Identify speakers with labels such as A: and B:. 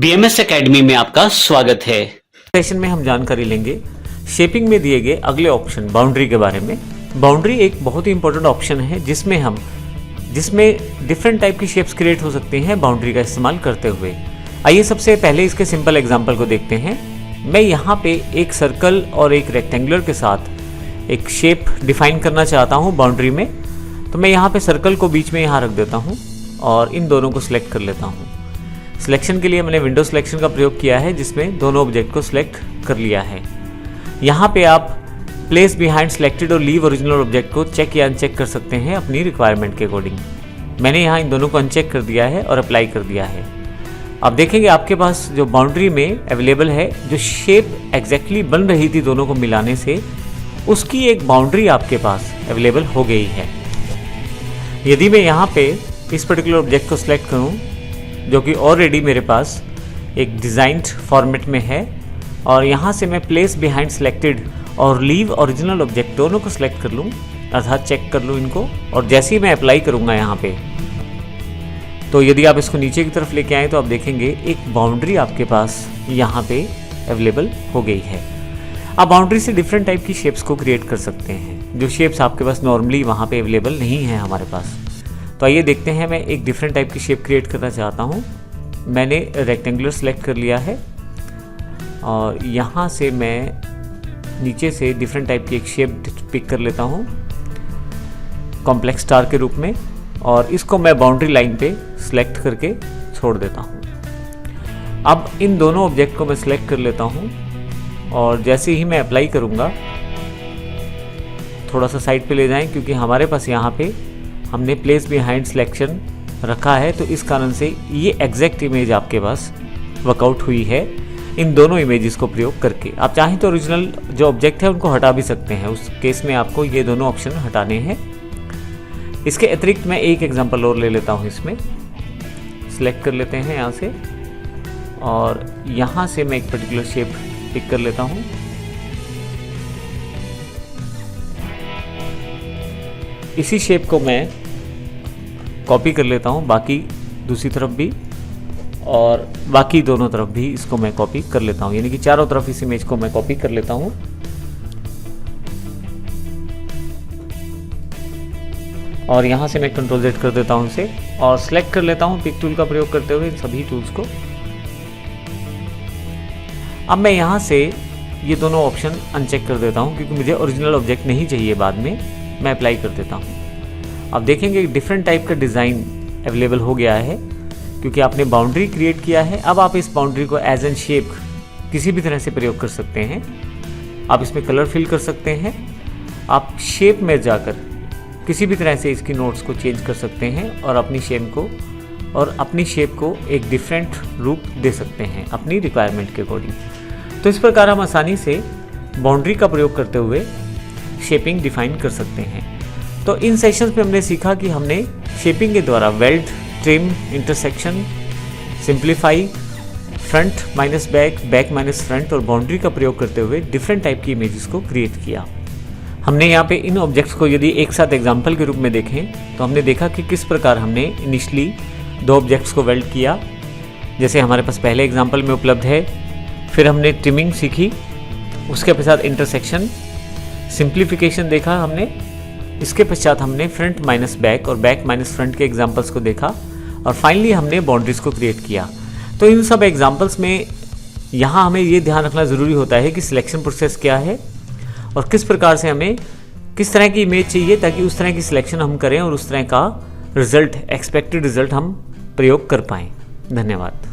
A: BMS academy में आपका स्वागत है।
B: सेशन में हम जानकारी लेंगे शेपिंग में दिए गए अगले ऑप्शन बाउंड्री के बारे में। बाउंड्री एक बहुत ही इंपॉर्टेंट ऑप्शन है जिसमें डिफरेंट टाइप की शेप्स क्रिएट हो सकती हैं बाउंड्री का इस्तेमाल करते हुए। आइए सबसे पहले इसके सिंपल एग्जांपल को देखते हैं। मैं यहाँ पे एक सर्कल और एक रेक्टेंगुलर के साथ एक शेप डिफाइन करना चाहता हूँ बाउंड्री में। तो मैं यहाँ पे सर्कल को बीच में यहाँ रख देता हूँ और इन दोनों को सिलेक्ट कर लेता हूँ। सिलेक्शन के लिए मैंने विंडो सिलेक्शन का प्रयोग किया है जिसमें दोनों ऑब्जेक्ट को सिलेक्ट कर लिया है। यहाँ पे आप प्लेस बिहाइंड सिलेक्टेड और लीव ओरिजिनल ऑब्जेक्ट को चेक या अनचेक कर सकते हैं अपनी रिक्वायरमेंट के अकॉर्डिंग। मैंने यहाँ इन दोनों को अनचेक कर दिया है और अप्लाई कर दिया है। आप देखेंगे आपके पास जो बाउंड्री में अवेलेबल है, जो शेप एग्जैक्टली बन रही थी दोनों को मिलाने से, उसकी एक बाउंड्री आपके पास अवेलेबल हो गई है। यदि मैं यहाँ पे इस पर्टिकुलर ऑब्जेक्ट को सिलेक्ट करूँ जो कि ऑलरेडी मेरे पास एक डिज़ाइंड फॉर्मेट में है और यहाँ से मैं प्लेस बिहाइंड सिलेक्टेड और लीव ओरिजिनल ऑब्जेक्ट दोनों को सिलेक्ट कर लूँ, अर्थात चेक कर लूँ इनको, और जैसे ही मैं अप्लाई करूँगा यहाँ पे, तो यदि आप इसको नीचे की तरफ लेके आएँ तो आप देखेंगे एक बाउंड्री आपके पास यहाँ पे अवेलेबल हो गई है। आप बाउंड्री से डिफरेंट टाइप की शेप्स को क्रिएट कर सकते हैं जो शेप्स आपके पास नॉर्मली वहाँ पे अवेलेबल नहीं है हमारे पास। तो आइए देखते हैं। मैं एक डिफरेंट टाइप की शेप क्रिएट करना चाहता हूँ। मैंने रेक्टेंगुलर सेलेक्ट कर लिया है और यहाँ से मैं नीचे से डिफरेंट टाइप की एक शेप पिक कर लेता हूँ कॉम्प्लेक्स स्टार के रूप में, और इसको मैं बाउंड्री लाइन पे सिलेक्ट करके छोड़ देता हूँ। अब इन दोनों ऑब्जेक्ट को मैं सिलेक्ट कर लेता हूँ और जैसे ही मैं अप्लाई करूँगा, थोड़ा सा साइड पे ले जाएं क्योंकि हमारे पास यहाँ पे हमने प्लेस बिहाइंड सिलेक्शन रखा है, तो इस कारण से ये एग्जैक्ट इमेज आपके पास वर्कआउट हुई है इन दोनों इमेजेस को प्रयोग करके। आप चाहें तो ओरिजिनल जो ऑब्जेक्ट है उनको हटा भी सकते हैं, उस केस में आपको ये दोनों ऑप्शन हटाने हैं। इसके अतिरिक्त मैं एक एग्जांपल और ले लेता हूँ। इसमें सिलेक्ट कर लेते हैं यहाँ से और यहाँ से मैं एक पर्टिकुलर शेप पिक कर लेता हूँ। इसी शेप को मैं कॉपी कर लेता हूँ बाकी दूसरी तरफ भी, और बाकी दोनों तरफ भी इसको मैं कॉपी कर लेता हूँ, यानी कि चारों तरफ इस इमेज को मैं कॉपी कर लेता हूँ। और यहाँ से मैं कंट्रोल Z कर देता हूँ इसे और सिलेक्ट कर लेता हूँ पिक टूल का प्रयोग करते हुए इन सभी टूल्स को। अब मैं यहाँ से ये दोनों ऑप्शन अनचेक कर देता हूँ क्योंकि मुझे ओरिजिनल ऑब्जेक्ट नहीं चाहिए। बाद में मैं अप्लाई कर देता हूँ। अब देखेंगे एक डिफरेंट टाइप का डिज़ाइन अवेलेबल हो गया है क्योंकि आपने बाउंड्री क्रिएट किया है। अब आप इस बाउंड्री को एज एन शेप किसी भी तरह से प्रयोग कर सकते हैं। आप इसमें कलर फिल कर सकते हैं। आप शेप में जाकर किसी भी तरह से इसकी नोट्स को चेंज कर सकते हैं और अपनी शेप को एक डिफरेंट रूप दे सकते हैं अपनी रिक्वायरमेंट के अकॉर्डिंग। तो इस प्रकार हम आसानी से बाउंड्री का प्रयोग करते हुए शेपिंग डिफाइन कर सकते हैं। तो इन सेशंस में हमने सीखा कि हमने शेपिंग के द्वारा weld, trim, intersection, simplify, front minus back, back minus front और बाउंड्री का प्रयोग करते हुए डिफरेंट टाइप की इमेजेस को क्रिएट किया। हमने यहाँ पे इन ऑब्जेक्ट्स को यदि एक साथ एग्जाम्पल के रूप में देखें तो हमने देखा कि किस प्रकार हमने इनिशियली दो ऑब्जेक्ट्स को वेल्ड किया, जैसे हमारे पास पहले एग्जाम्पल में उपलब्ध है। फिर हमने ट्रिमिंग सीखी, उसके पश्चात इंटरसेक्शन, सिंप्लीफिकेशन देखा हमने, इसके पश्चात हमने फ्रंट माइनस बैक और बैक माइनस फ्रंट के एग्जांपल्स को देखा और फाइनली हमने बाउंड्रीज को क्रिएट किया। तो इन सब एग्जांपल्स में यहाँ हमें ये ध्यान रखना ज़रूरी होता है कि सिलेक्शन प्रोसेस क्या है और किस प्रकार से हमें किस तरह की इमेज चाहिए ताकि उस तरह की सिलेक्शन हम करें और उस तरह का रिजल्ट, एक्सपेक्टेड रिजल्ट हम प्रयोग कर पाएँ। धन्यवाद।